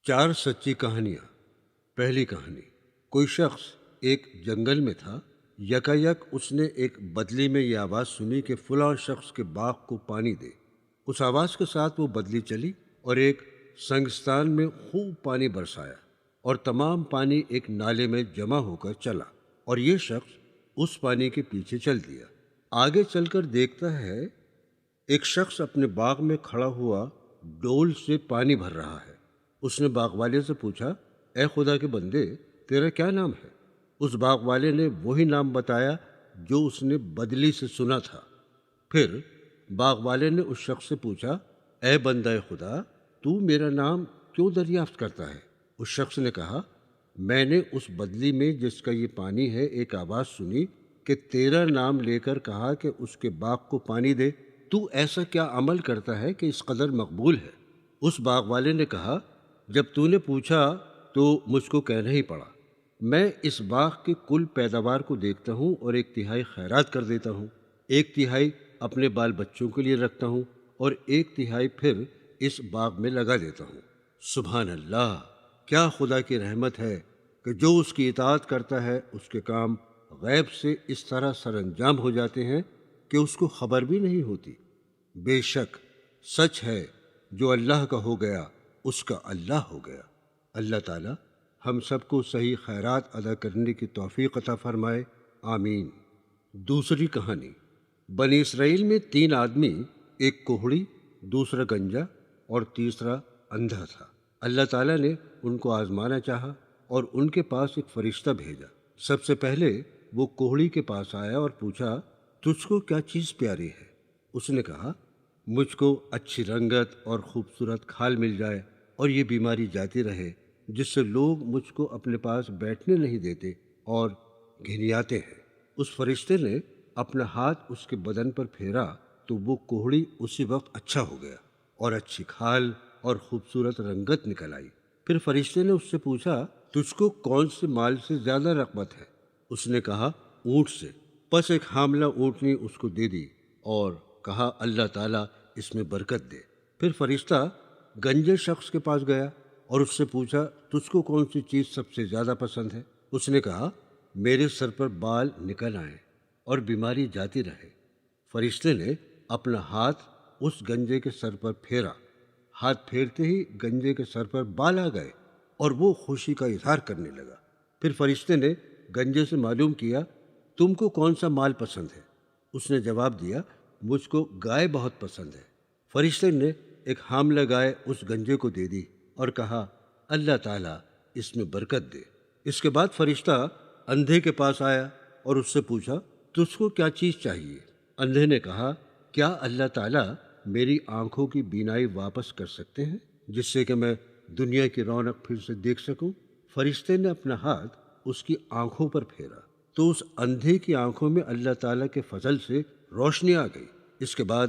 4 سچی کہانیاں۔ پہلی کہانی۔ کوئی شخص ایک جنگل میں تھا۔ یکایک اس نے ایک بدلی میں یہ آواز سنی کہ فلاں شخص کے باغ کو پانی دے۔ اس آواز کے ساتھ وہ بدلی چلی اور ایک سنگستان میں خوب پانی برسایا اور تمام پانی ایک نالے میں جمع ہو کر چلا، اور یہ شخص اس پانی کے پیچھے چل دیا۔ آگے چل کر دیکھتا ہے ایک شخص اپنے باغ میں کھڑا ہوا ڈول سے پانی بھر رہا ہے۔ اس نے باغ والے سے پوچھا، اے خدا کے بندے، تیرا کیا نام ہے؟ اس باغ والے نے وہی نام بتایا جو اس نے بدلی سے سنا تھا۔ پھر باغ والے نے اس شخص سے پوچھا، اے بندہ خدا، تو میرا نام کیوں دریافت کرتا ہے؟ اس شخص نے کہا، میں نے اس بدلی میں جس کا یہ پانی ہے ایک آواز سنی کہ تیرا نام لے کر کہا کہ اس کے باغ کو پانی دے۔ تو ایسا کیا عمل کرتا ہے کہ اس قدر مقبول ہے؟ اس باغ والے نے کہا، جب تو نے پوچھا تو مجھ کو کہنا ہی پڑا۔ میں اس باغ کی کل پیداوار کو دیکھتا ہوں اور 1/3 خیرات کر دیتا ہوں، 1/3 اپنے بال بچوں کے لیے رکھتا ہوں اور 1/3 پھر اس باغ میں لگا دیتا ہوں۔ سبحان اللہ! کیا خدا کی رحمت ہے کہ جو اس کی اطاعت کرتا ہے اس کے کام غیب سے اس طرح سر انجام ہو جاتے ہیں کہ اس کو خبر بھی نہیں ہوتی۔ بے شک سچ ہے، جو اللہ کا ہو گیا اس کا اللہ ہو گیا۔ اللہ تعالی ہم سب کو صحیح خیرات ادا کرنے کی توفیق عطا فرمائے، آمین۔ دوسری کہانی۔ بنی اسرائیل میں 3 آدمی، ایک کوہڑی، دوسرا گنجا اور تیسرا اندھا تھا۔ اللہ تعالیٰ نے ان کو آزمانا چاہا اور ان کے پاس ایک فرشتہ بھیجا۔ سب سے پہلے وہ کوہڑی کے پاس آیا اور پوچھا، تجھ کو کیا چیز پیاری ہے؟ اس نے کہا، مجھ کو اچھی رنگت اور خوبصورت کھال مل جائے اور یہ بیماری جاتی رہے جس سے لوگ مجھ کو اپنے پاس بیٹھنے نہیں دیتے اور گھنیاتے ہیں۔ اس فرشتے نے اپنا ہاتھ اس کے بدن پر پھیرا تو وہ کوہڑی اسی وقت اچھا ہو گیا اور اچھی کھال اور خوبصورت رنگت نکل آئی۔ پھر فرشتے نے اس سے پوچھا، تجھ کو کون سے مال سے زیادہ رغبت ہے؟ اس نے کہا، اونٹ سے۔ پس ایک حاملہ اونٹنی اس کو دے دی اور کہا، اللہ تعالیٰ اس میں برکت دے۔ پھر فرشتہ گنجے شخص کے پاس گیا اور اس سے پوچھا، تجھ کو کون سی چیز سب سے زیادہ پسند ہے؟ اس نے کہا، میرے سر پر بال نکل آئیں اور بیماری جاتی رہے۔ فرشتے نے اپنا ہاتھ اس گنجے کے سر پر پھیرا۔ ہاتھ پھیرتے ہی گنجے کے سر پر بال آ گئے اور وہ خوشی کا اظہار کرنے لگا۔ پھر فرشتے نے گنجے سے معلوم کیا، تم کو کون سا مال پسند ہے؟ اس نے جواب دیا، مجھ کو گائے بہت پسند ہے۔ فرشتے نے ایک حاملہ گائے اس گنجے کو دے دی اور کہا، اللہ تعالیٰ اس میں برکت دے۔ اس کے بعد فرشتہ اندھے کے پاس آیا اور اس سے پوچھا، تجھ کو کیا چیز چاہیے؟ اندھے نے کہا، کیا اللہ تعالیٰ میری آنکھوں کی بینائی واپس کر سکتے ہیں جس سے کہ میں دنیا کی رونق پھر سے دیکھ سکوں؟ فرشتے نے اپنا ہاتھ اس کی آنکھوں پر پھیرا تو اس اندھے کی آنکھوں میں اللہ تعالیٰ کے فضل سے روشنی آ گئی۔ اس کے بعد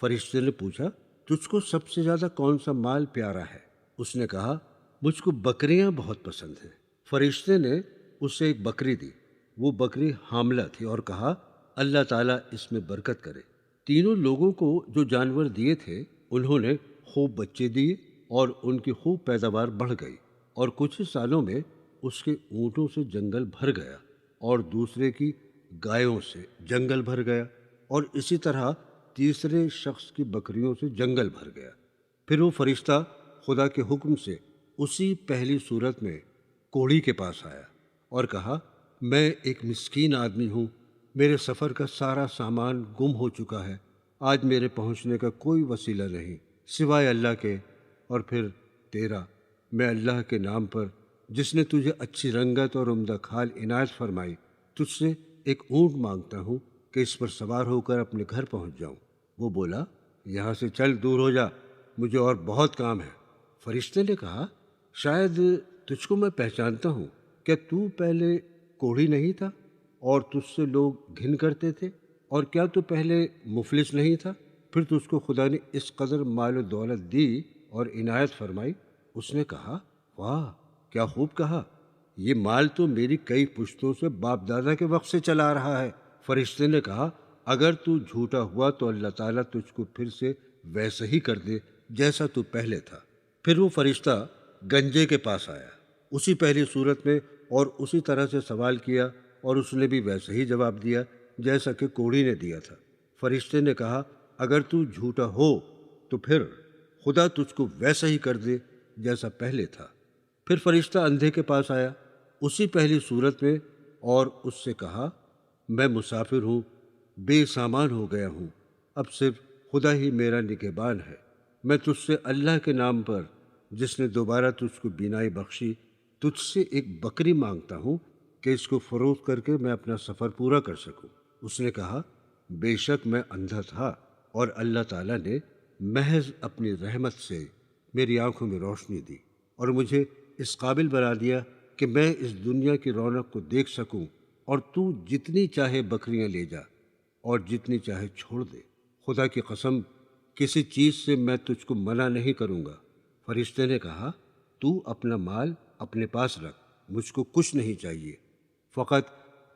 فرشتے نے پوچھا، تجھ کو سب سے زیادہ کون سا مال پیارا ہے؟ اس نے کہا، مجھ کو بکریاں بہت پسند ہیں۔ فرشتے نے اسے ایک بکری دی۔ وہ بکری حاملہ تھی اور کہا، اللہ تعالیٰ اس میں برکت کرے۔ تینوں لوگوں کو جو جانور دیے تھے انہوں نے خوب بچے دیے اور ان کی خوب پیداوار بڑھ گئی، اور کچھ ہی سالوں میں اس کے اونٹوں سے جنگل بھر گیا اور دوسرے کی گایوں سے جنگل بھر گیا، اور اسی طرح تیسرے شخص کی بکریوں سے جنگل بھر گیا۔ پھر وہ فرشتہ خدا کے حکم سے اسی پہلی صورت میں کوڑی کے پاس آیا اور کہا، میں ایک مسکین آدمی ہوں، میرے سفر کا سارا سامان گم ہو چکا ہے، آج میرے پہنچنے کا کوئی وسیلہ نہیں سوائے اللہ کے اور پھر تیرا۔ میں اللہ کے نام پر جس نے تجھے اچھی رنگت اور عمدہ کھال عنایت فرمائی، تجھ سے ایک اونٹ مانگتا ہوں کہ اس پر سوار ہو کر اپنے گھر پہنچ جاؤں۔ وہ بولا، یہاں سے چل، دور ہو جا، مجھے اور بہت کام ہے۔ فرشتے نے کہا، شاید تجھ کو میں پہچانتا ہوں، کیا تو پہلے کوڑھی نہیں تھا اور تجھ سے لوگ گھن کرتے تھے؟ اور کیا تو پہلے مفلس نہیں تھا، پھر تجھ کو خدا نے اس قدر مال و دولت دی اور عنایت فرمائی؟ اس نے کہا، واہ، کیا خوب کہا، یہ مال تو میری کئی پشتوں سے باپ دادا کے وقت سے چلا آ رہا ہے۔ فرشتے نے کہا، اگر تو جھوٹا ہوا تو اللہ تعالیٰ تجھ کو پھر سے ویسا ہی کر دے جیسا تو پہلے تھا۔ پھر وہ فرشتہ گنجے کے پاس آیا، اسی پہلی صورت میں اور اسی طرح سے سوال کیا، اور اس نے بھی ویسے ہی جواب دیا جیسا کہ کوڑی نے دیا تھا۔ فرشتے نے کہا، اگر تو جھوٹا ہو تو پھر خدا تجھ کو ویسا ہی کر دے جیسا پہلے تھا۔ پھر فرشتہ اندھے کے پاس آیا، اسی پہلی صورت میں، اور اس سے کہا، میں مسافر ہوں، بے سامان ہو گیا ہوں، اب صرف خدا ہی میرا نگہبان ہے۔ میں تجھ سے اللہ کے نام پر، جس نے دوبارہ تجھ کو بینائی بخشی، تجھ سے ایک بکری مانگتا ہوں کہ اس کو فروخت کر کے میں اپنا سفر پورا کر سکوں۔ اس نے کہا، بے شک میں اندھا تھا، اور اللہ تعالیٰ نے محض اپنی رحمت سے میری آنکھوں میں روشنی دی اور مجھے اس قابل بنا دیا کہ میں اس دنیا کی رونق کو دیکھ سکوں، اور تو جتنی چاہے بکریاں لے جا اور جتنی چاہے چھوڑ دے، خدا کی قسم کسی چیز سے میں تجھ کو منع نہیں کروں گا۔ فرشتے نے کہا، تو اپنا مال اپنے پاس رکھ، مجھ کو کچھ نہیں چاہیے، فقط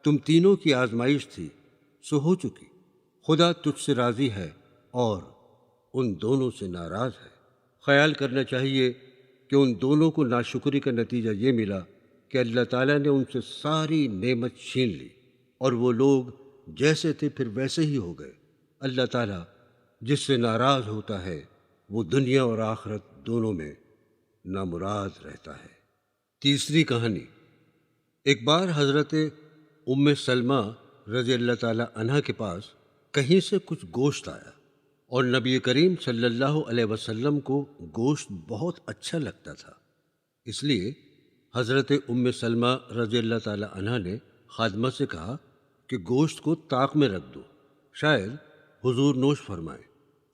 تم تینوں کی آزمائش تھی، سو ہو چکی، خدا تجھ سے راضی ہے اور ان دونوں سے ناراض ہے۔ خیال کرنا چاہیے کہ ان دونوں کو ناشکری کا نتیجہ یہ ملا کہ اللہ تعالیٰ نے ان سے ساری نعمت چھین لی، اور وہ لوگ جیسے تھے پھر ویسے ہی ہو گئے۔ اللہ تعالیٰ جس سے ناراض ہوتا ہے وہ دنیا اور آخرت دونوں میں نامراد رہتا ہے۔ تیسری کہانی۔ ایک بار حضرت ام سلمہ رضی اللہ تعالیٰ عنہ کے پاس کہیں سے کچھ گوشت آیا، اور نبی کریم صلی اللہ علیہ وسلم کو گوشت بہت اچھا لگتا تھا، اس لیے حضرت ام سلمہ رضی اللہ تعالیٰ عنہ نے خادمہ سے کہا کہ گوشت کو طاق میں رکھ دو، شاید حضور نوش فرمائیں۔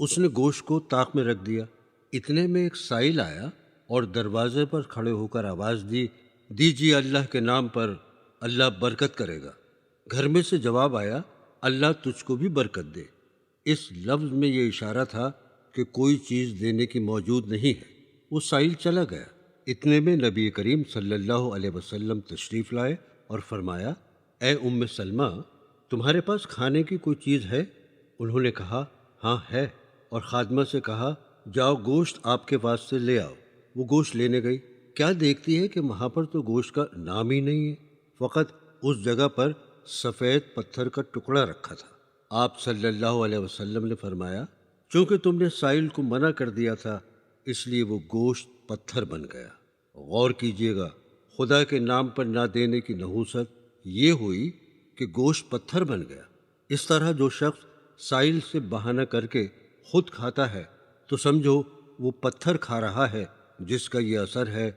اس نے گوشت کو طاق میں رکھ دیا۔ اتنے میں ایک سائل آیا اور دروازے پر کھڑے ہو کر آواز دی، دیجیے اللہ کے نام پر، اللہ برکت کرے گا۔ گھر میں سے جواب آیا، اللہ تجھ کو بھی برکت دے۔ اس لفظ میں یہ اشارہ تھا کہ کوئی چیز دینے کی موجود نہیں ہے۔ وہ سائل چلا گیا۔ اتنے میں نبی کریم صلی اللہ علیہ وسلم تشریف لائے اور فرمایا، اے ام سلمہ، تمہارے پاس کھانے کی کوئی چیز ہے؟ انہوں نے کہا، ہاں ہے، اور خادمہ سے کہا، جاؤ گوشت آپ کے واسطے لے آؤ۔ وہ گوشت لینے گئی، کیا دیکھتی ہے کہ وہاں پر تو گوشت کا نام ہی نہیں ہے، فقط اس جگہ پر سفید پتھر کا ٹکڑا رکھا تھا۔ آپ صلی اللہ علیہ وسلم نے فرمایا، چونکہ تم نے سائل کو منع کر دیا تھا اس لیے وہ گوشت پتھر بن گیا۔ غور کیجیے گا، خدا کے نام پر نہ دینے کی نحوست یہ ہوئی کہ گوشت پتھر بن گیا۔ اس طرح جو شخص سائل سے بہانہ کر کے خود کھاتا ہے تو سمجھو وہ پتھر کھا رہا ہے، جس کا یہ اثر ہے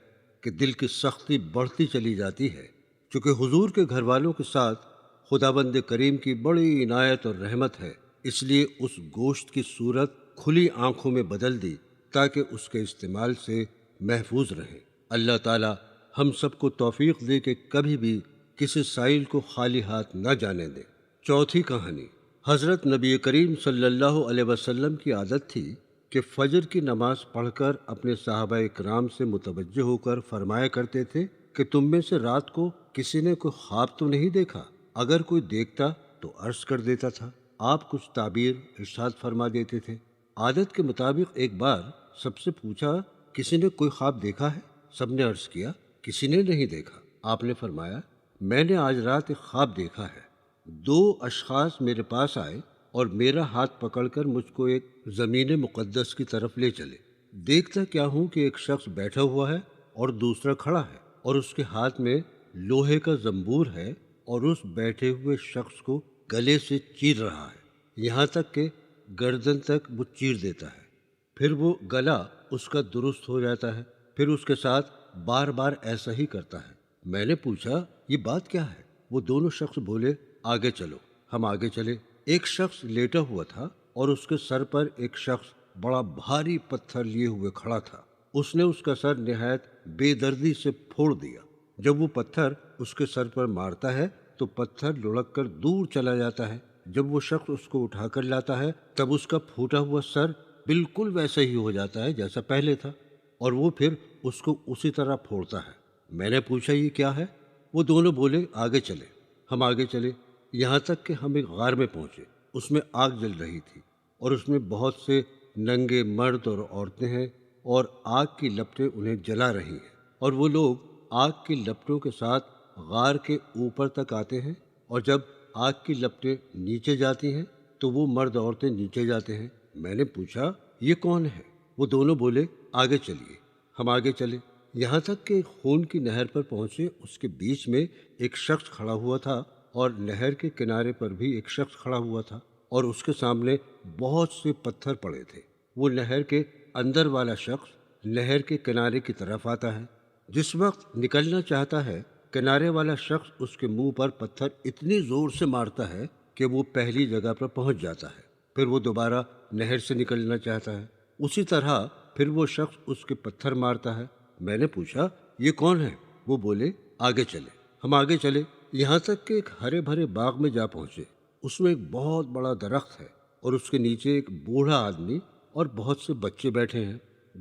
کہ دل کی سختی بڑھتی چلی جاتی ہے۔ چونکہ حضور کے گھر والوں کے ساتھ خداوند کریم کی بڑی عنایت اور رحمت ہے، اس لیے اس گوشت کی صورت کھلی آنکھوں میں بدل دی تاکہ اس کے استعمال سے محفوظ رہیں۔ اللہ تعالی ہم سب کو توفیق دے کہ کبھی بھی کسی سائل کو خالی ہاتھ نہ جانے دے۔ چوتھی کہانی۔ حضرت نبی کریم صلی اللہ علیہ وسلم کی عادت تھی کہ فجر کی نماز پڑھ کر اپنے صحابہ اکرام سے متوجہ ہو کر فرمایا کرتے تھے کہ تم میں سے رات کو کسی نے کوئی خواب تو نہیں دیکھا؟ اگر کوئی دیکھتا تو عرض کر دیتا تھا، آپ کچھ تعبیر ارشاد فرما دیتے تھے۔ عادت کے مطابق ایک بار سب سے پوچھا، کسی نے کوئی خواب دیکھا ہے؟ سب نے عرض کیا، کسی نے نہیں دیکھا۔ آپ نے فرمایا، میں نے آج رات ایک خواب دیکھا ہے۔ دو اشخاص میرے پاس آئے اور میرا ہاتھ پکڑ کر مجھ کو ایک زمین مقدس کی طرف لے چلے۔ دیکھتا کیا ہوں کہ ایک شخص بیٹھا ہوا ہے اور دوسرا کھڑا ہے، اور اس کے ہاتھ میں لوہے کا زنبور ہے، اور اس بیٹھے ہوئے شخص کو گلے سے چیر رہا ہے، یہاں تک کہ گردن تک وہ چیر دیتا ہے۔ پھر وہ گلا اس کا درست ہو جاتا ہے، پھر اس کے ساتھ بار بار ایسا ہی کرتا ہے۔ میں نے پوچھا، یہ بات کیا ہے؟ وہ دونوں شخص بولے، آگے چلو۔ ہم آگے چلے۔ ایک شخص لیٹا ہوا تھا اور اس کے سر پر ایک شخص بڑا بھاری پتھر لیے ہوئے کھڑا تھا۔ اس نے اس کا سر نہایت بے دردی سے پھوڑ دیا۔ جب وہ پتھر اس کے سر پر مارتا ہے تو پتھر لڑک کر دور چلا جاتا ہے۔ جب وہ شخص اس کو اٹھا کر لاتا ہے تب اس کا پھوٹا ہوا سر بالکل ویسا ہی ہو جاتا ہے جیسا پہلے تھا، اور وہ پھر اس کو اسی طرح پھوڑتا ہے۔ میں نے پوچھا، یہ کیا ہے؟ وہ دونوں بولے، آگے چلے۔ ہم آگے چلے، یہاں تک کہ ہم ایک غار میں پہنچے۔ اس میں آگ جل رہی تھی اور اس میں بہت سے ننگے مرد اور عورتیں ہیں، اور آگ کی لپٹیں انہیں جلا رہی ہیں، اور وہ لوگ آگ کی لپٹوں کے ساتھ غار کے اوپر تک آتے ہیں، اور جب آگ کی لپٹیں نیچے جاتی ہیں تو وہ مرد عورتیں نیچے جاتے ہیں۔ میں نے پوچھا یہ کون ہے؟ وہ دونوں بولے آگے چلیے۔ ہم آگے چلے، یہاں تک کہ خون کی نہر پر پہنچے۔ اس کے بیچ میں ایک شخص کھڑا ہوا تھا، اور نہر کے کنارے پر بھی ایک شخص کھڑا ہوا تھا، اور اس کے سامنے بہت سے پتھر پڑے تھے۔ وہ نہر کے اندر والا شخص نہر کے کنارے کی طرف آتا ہے۔ جس وقت نکلنا چاہتا ہے، کنارے والا شخص اس کے منہ پر پتھر اتنی زور سے مارتا ہے کہ وہ پہلی جگہ پر پہنچ جاتا ہے۔ پھر وہ دوبارہ نہر سے نکلنا چاہتا ہے، اسی طرح پھر وہ شخص اس کے پتھر مارتا ہے۔ میں نے پوچھا یہ کون ہے؟ وہ بولے آگے چلے۔ ہم آگے چلے، یہاں تک کہ ایک ہرے بھرے باغ میں جا پہنچے۔ اس میں ایک بہت بڑا درخت ہے، اور اس کے نیچے ایک بوڑھا آدمی اور بہت سے بچے بیٹھے ہیں۔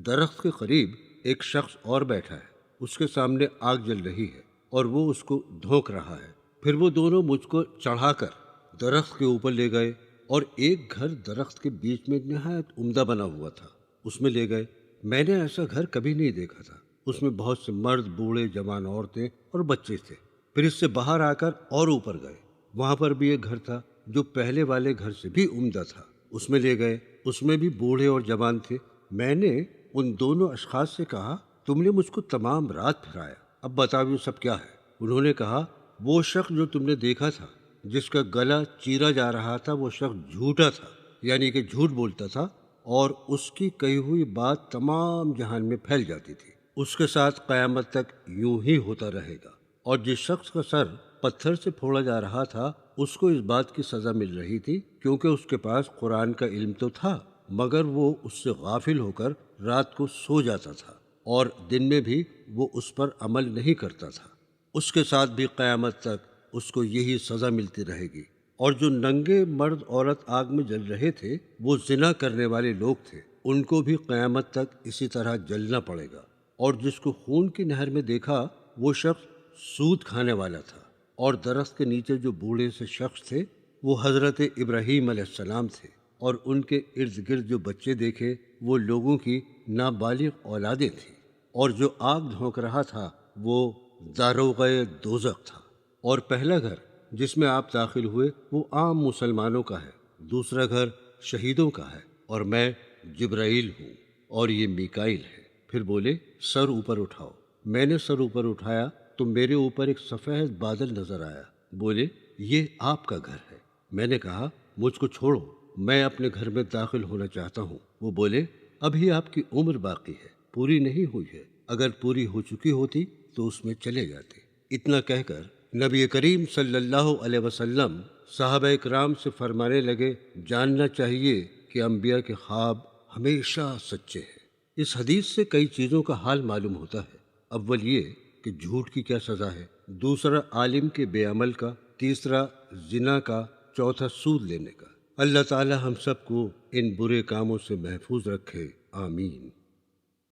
درخت کے قریب ایک شخص اور بیٹھا ہے، اس کے سامنے آگ جل رہی ہے، اور وہ اس کو دھونک رہا ہے۔ پھر وہ دونوں مجھ کو چڑھا کر درخت کے اوپر لے گئے، اور ایک گھر درخت کے بیچ میں نہایت عمدہ بنا ہوا تھا، اس میں لے گئے۔ میں نے ایسا گھر کبھی نہیں دیکھا تھا۔ اس میں بہت سے مرد، بوڑھے، جوان عورتیں اور بچے تھے۔ پھر اس سے باہر آ کر اور اوپر گئے، وہاں پر بھی ایک گھر تھا جو پہلے والے گھر سے بھی عمدہ تھا، اس میں لے گئے۔ اس میں بھی بوڑھے اور جوان تھے۔ میں نے ان دونوں اشخاص سے کہا تم نے مجھ کو تمام رات پھرایا، اب بتاؤ یہ سب کیا ہے؟ انہوں نے کہا وہ شخص جو تم نے دیکھا تھا، جس کا گلا چیرا جا رہا تھا، وہ شخص جھوٹا تھا، یعنی کہ جھوٹ بولتا تھا، اور اس کی کہی ہوئی بات تمام جہان میں پھیل جاتی تھی۔ اس کے ساتھ قیامت تک یوں ہی ہوتا رہے گا۔ اور جس شخص کا سر پتھر سے پھوڑا جا رہا تھا، اس کو اس بات کی سزا مل رہی تھی کیونکہ اس کے پاس قرآن کا علم تو تھا، مگر وہ اس سے غافل ہو کر رات کو سو جاتا تھا، اور دن میں بھی وہ اس پر عمل نہیں کرتا تھا۔ اس کے ساتھ بھی قیامت تک اس کو یہی سزا ملتی رہے گی۔ اور جو ننگے مرد عورت آگ میں جل رہے تھے، وہ زنا کرنے والے لوگ تھے، ان کو بھی قیامت تک اسی طرح جلنا پڑے گا۔ اور جس کو خون کی نہر میں دیکھا، وہ شخص سود کھانے والا تھا۔ اور درخت کے نیچے جو بوڑھے سے شخص تھے، وہ حضرت ابراہیم علیہ السلام تھے، اور ان کے ارد گرد جو بچے دیکھے وہ لوگوں کی نابالغ اولادیں تھیں۔ اور جو آگ دھونک رہا تھا وہ داروغہ دوزخ تھا۔ اور پہلا گھر جس میں آپ داخل ہوئے وہ عام مسلمانوں کا ہے، دوسرا گھر شہیدوں کا ہے، اور میں جبرائیل ہوں، اور یہ میکائیل ہے۔ پھر بولے سر اوپر اٹھاؤ۔ میں نے سر اوپر اٹھایا تو میرے اوپر ایک سفید بادل نظر آیا۔ بولے یہ آپ کا گھر ہے۔ میں نے کہا مجھ کو چھوڑو، میں اپنے گھر میں داخل ہونا چاہتا ہوں۔ وہ بولے ابھی آپ کی عمر باقی ہے، پوری نہیں ہوئی ہے، اگر پوری ہو چکی ہوتی تو اس میں چلے جاتے۔ اتنا کہہ کر نبی کریم صلی اللہ علیہ وسلم صحابہ کرام سے فرمانے لگے جاننا چاہیے کہ انبیاء کے خواب ہمیشہ سچے ہیں۔ اس حدیث سے کئی چیزوں کا حال معلوم ہوتا ہے۔ اول یہ کہ جھوٹ کی کیا سزا ہے، دوسرا عالم کے بے عمل کا، تیسرا زنا کا، چوتھا سود لینے کا۔ اللہ تعالی ہم سب کو ان برے کاموں سے محفوظ رکھے، آمین۔